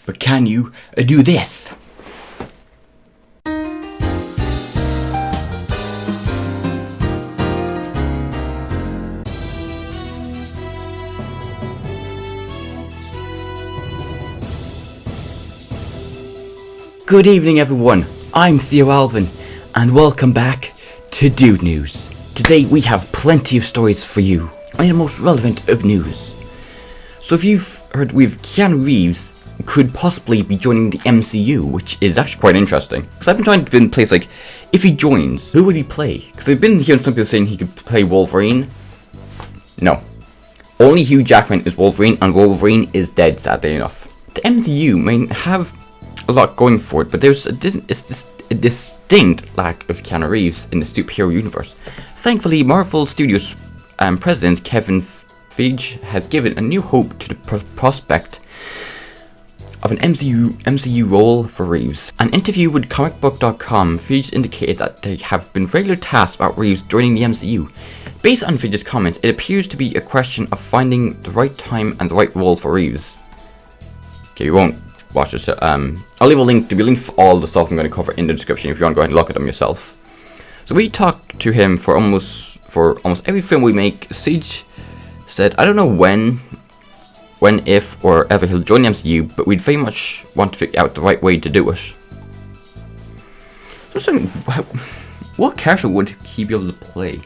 But can you do this? Good evening everyone, I'm Theo Alvin, and welcome back to DudeNews. Today we have plenty of stories for you, and the most relevant of news. So if you've heard, Keanu Reeves could possibly be joining the MCU, which is actually quite interesting. Because I've been trying to put in place, like, if he joins, who would he play? Because I've been hearing some people saying he could play Wolverine. No. Only Hugh Jackman is Wolverine, and Wolverine is dead, sadly enough. The MCU may have a lot going for it, but there's a distinct lack of Keanu Reeves in the superhero universe. Thankfully, Marvel Studios president Kevin Feige has given a new hope to the prospect of an MCU role for Reeves. An interview with comicbook.com, Feige indicated that there have been regular tasks about Reeves joining the MCU. Based on Feige's comments, it appears to be a question of finding the right time and the right role for Reeves. Okay, we won't watch this. I'll leave a link to for all the stuff I'm going to cover in the description if you want to go ahead and look at them yourself. So we talked to him for almost every film we make. Siege said, I don't know when, if, or ever he'll join the MCU, but we'd very much want to figure out the right way to do it. So what character would he be able to play?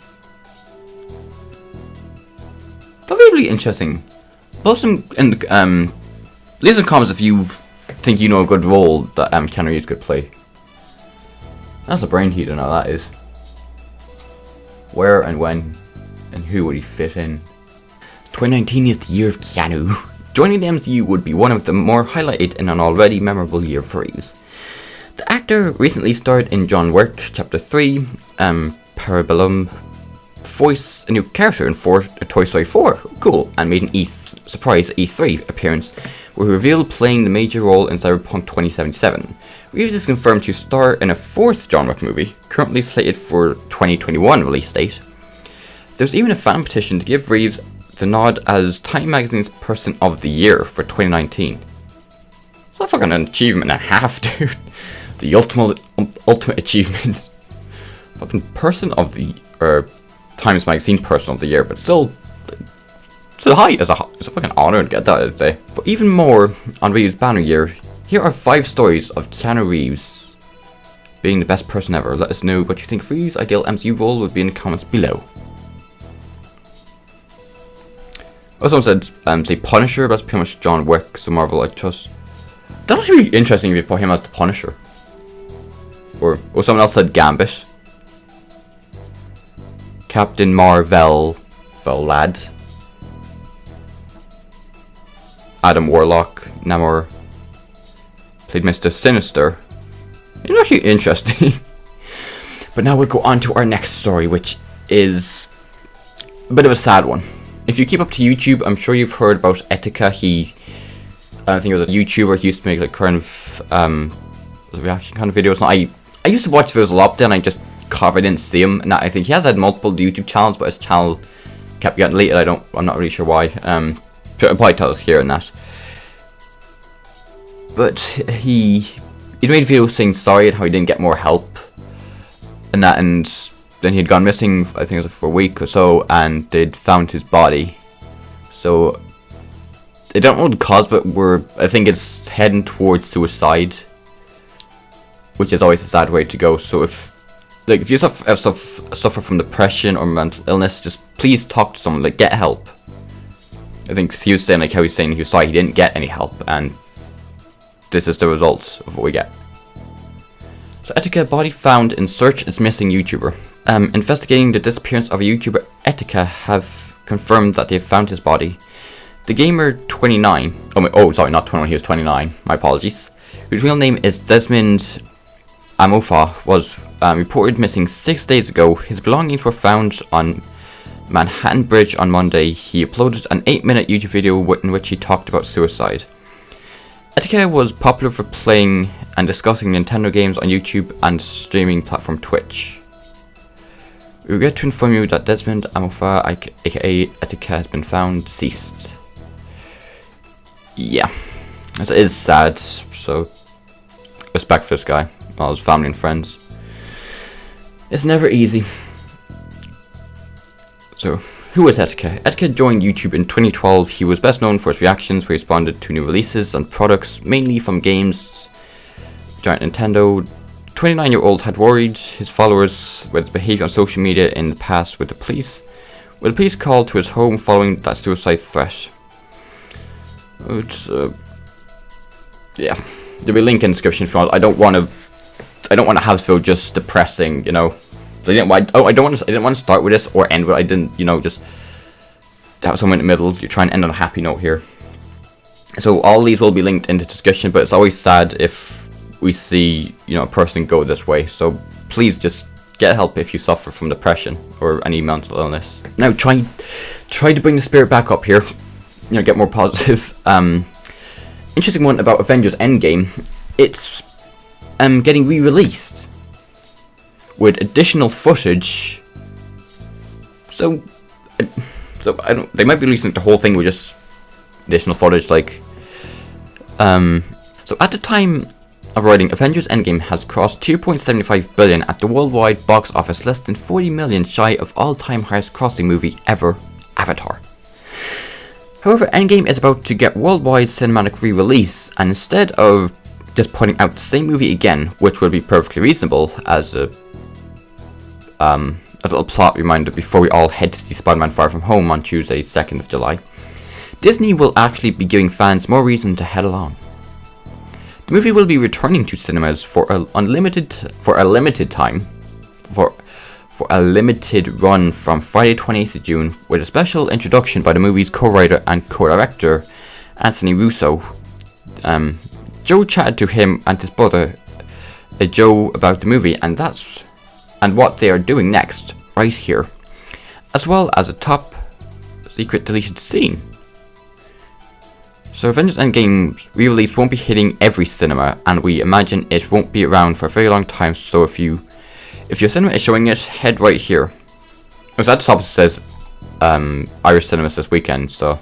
That'd be really interesting. Post some in the leave some comments if you think you know a good role that Keanu Reeves could play. That's a brain heater now, that is. Where and when and who would he fit in? 2019 is the year of Keanu. Joining the MCU would be one of the more highlighted in an already memorable year for Reeves. The actor recently starred in John Wick Chapter 3, Parabellum, voiced a new character in Toy Story 4, cool, and made an surprise E3 appearance where he revealed playing the major role in Cyberpunk 2077. Reeves is confirmed to star in a fourth John Wick movie, currently slated for 2021 release date. There's even a fan petition to give Reeves the nod as Time Magazine's Person of the Year for 2019. It's not fucking an achievement and a half, dude. The ultimate achievement. Fucking Person of the Times Magazine Person of the Year, but still high. It's a fucking honor to get that, I'd say. But even more on Reeves' banner year, here are 5 stories of Keanu Reeves being the best person ever. Let us know what you think Reeves' ideal MCU role would be in the comments below. Someone said, say Punisher, that's pretty much John Wick, so Marvel I trust. That would be interesting if you put him as the Punisher. Or someone else said Gambit. Captain Marvel, lad. Adam Warlock, Namor, played Mr. Sinister. It's actually interesting. But now we'll go on to our next story, which is a bit of a sad one. If you keep up to YouTube, I'm sure you've heard about Etika. I think it was a YouTuber. He used to make like kind of reaction kind of videos. Now, I used to watch videos a lot, but then I just I didn't see him. Now I think he has had multiple YouTube channels, but his channel kept getting deleted. I'm not really sure why. So probably tell us here and that. But he made a video saying sorry and how he didn't get more help and that, and then he had gone missing, I think it was for a week or so, and they'd found his body. So they don't know the cause, but I think it's heading towards suicide, which is always a sad way to go. So if you suffer from depression or mental illness, just please talk to someone, like get help. I think he was saying he was sorry he didn't get any help, and this is the result of what we get. So Etika, body found in search is missing YouTuber. Investigating the disappearance of a YouTuber, Etika have confirmed that they have found his body. The gamer 29, sorry, not 21, he was 29, my apologies, whose real name is Desmond Amofa, was reported missing 6 days ago. His belongings were found on Manhattan Bridge on Monday. He uploaded an 8-minute YouTube video in which he talked about suicide. Etika was popular for playing and discussing Nintendo games on YouTube and streaming platform Twitch. We regret to inform you that Desmond Amofa, aka Etika, has been found deceased. Yeah. It is sad, so respect for this guy, all his family and friends. It's never easy. So, who is Etika? Etika joined YouTube in 2012. He was best known for his reactions where he responded to new releases and products, mainly from games. Giant Nintendo. 29-year-old had worried his followers with his behavior on social media in the past with the police. With the police called to his home following that suicide threat. It's, yeah. There'll be a link in the description if you want. I don't want to have feel just depressing, you know. So I didn't want to start with this or end with it. I didn't, you know, just have someone in the middle. You're trying to end on a happy note here. So all these will be linked in the description, but it's always sad if we see, you know, a person go this way. So please just get help if you suffer from depression or any mental illness. Now try to bring the spirit back up here. You know, get more positive. Interesting one about Avengers Endgame. It's getting re-released with additional footage. So I don't. They might be releasing the whole thing with just additional footage, like. So at the time of writing, Avengers Endgame has crossed 2.75 billion at the worldwide box office, less than 40 million shy of all-time highest grossing movie ever, Avatar. However, Endgame is about to get worldwide cinematic re-release, and instead of just putting out the same movie again, which would be perfectly reasonable as a little plot reminder before we all head to see Spider-Man Far From Home on Tuesday, 2nd of July, Disney will actually be giving fans more reason to head along. The movie will be returning to cinemas for a limited run from Friday 28th of June, with a special introduction by the movie's co-writer and co-director Anthony Russo. Joe chatted to him and his brother Joe about the movie and what they are doing next, right here, as well as a top secret deleted scene. So Avengers Endgame's re-release won't be hitting every cinema, and we imagine it won't be around for a very long time, so if your cinema is showing it, head right here. Because at the top it says Irish Cinemas this weekend, so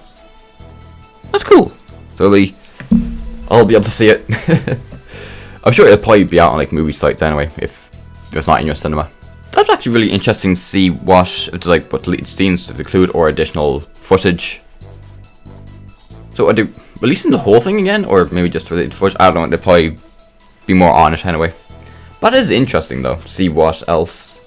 that's cool. So I'll be able to see it. I'm sure it'll probably be out on like movie sites anyway, if it's not in your cinema. That's actually really interesting to see what deleted scenes to include or additional footage. So are they releasing the whole thing again, or maybe just deleted footage? I don't know. They'll probably be more on it anyway. But it is interesting though, to see what else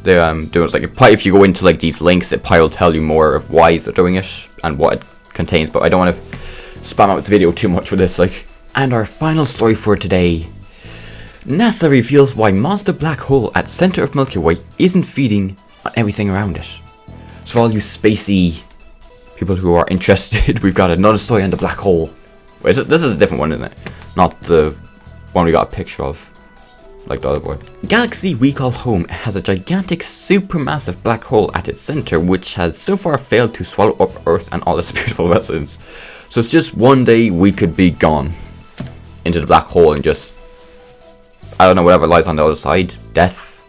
they're doing. It's like probably if you go into like these links, it probably will tell you more of why they're doing it and what it contains. But I don't want to spam out the video too much with this. Like, and our final story for today: NASA reveals why monster black hole at center of Milky Way isn't feeding on everything around it. So for all you spacey people who are interested, we've got another story on the black hole. Wait, this is a different one, isn't it? Not the one we got a picture of, like the other boy. The galaxy we call home has a gigantic supermassive black hole at its center, which has so far failed to swallow up Earth and all its beautiful residents. So it's just one day we could be gone into the black hole and just, I don't know, whatever lies on the other side. Death.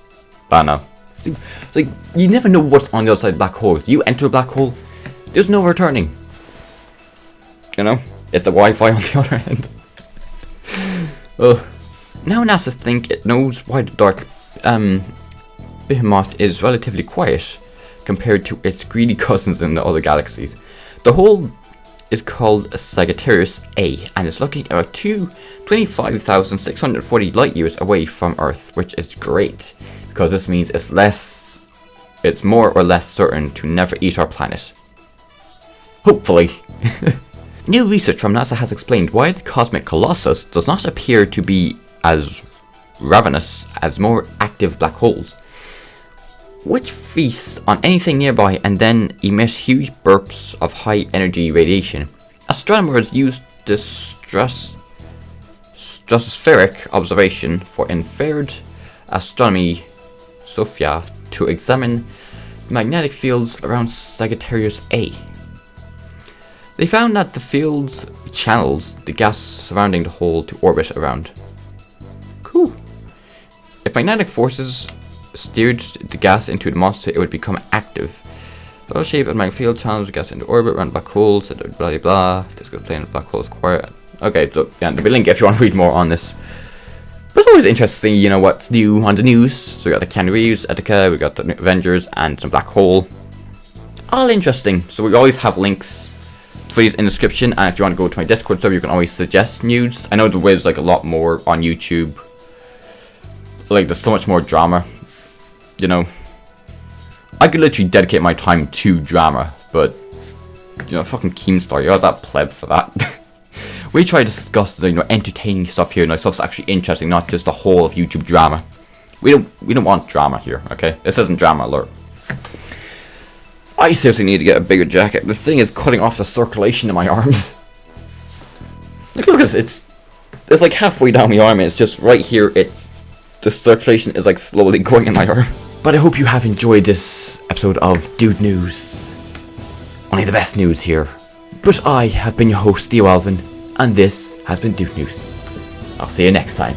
I don't know. It's like, you never know what's on the other side of black holes. You enter a black hole, there's no returning. You know? It's the Wi-Fi on the other end. Now NASA think it knows why the dark behemoth is relatively quiet compared to its greedy cousins in the other galaxies. The hole is called Sagittarius A and is looking about 25,640 light years away from Earth, which is great because this means it's more or less certain to never eat our planet. Hopefully. New research from NASA has explained why the cosmic colossus does not appear to be as ravenous as more active black holes, which feast on anything nearby and then emit huge bursts of high energy radiation. Astronomers used the stratospheric observation for infrared astronomy SOFIA to examine magnetic fields around Sagittarius A. They found that the fields channels the gas surrounding the hole to orbit around. Cool. If magnetic forces steered the gas into the monster, it would become active. Low shape and magnetic field challenge gets into orbit around black holes, blah blah blah. This good plane black holes quiet. Okay, so yeah, there'll be a link if you want to read more on this. But it's always interesting, you know, what's new on the news. So we got the Keanu Reeves, Etika, we got the Avengers, and some black hole. All interesting. So we always have links for these in the description, and if you want to go to my Discord server, you can always suggest news. I know there's like a lot more on YouTube. Like there's so much more drama, you know. I could literally dedicate my time to drama, but you know, fucking Keemstar, you're that pleb for that. We try to discuss the, you know, entertaining stuff here, and like stuff's actually interesting, not just the whole of YouTube drama. We don't want drama here, okay? This isn't drama alert. I seriously need to get a bigger jacket. The thing is cutting off the circulation in my arms. Look at this. It's like halfway down my arm, and it's just right here. The circulation is like slowly going in my arm. But I hope you have enjoyed this episode of Dude News. Only the best news here. But I have been your host, Theo Alvin, and this has been Dude News. I'll see you next time.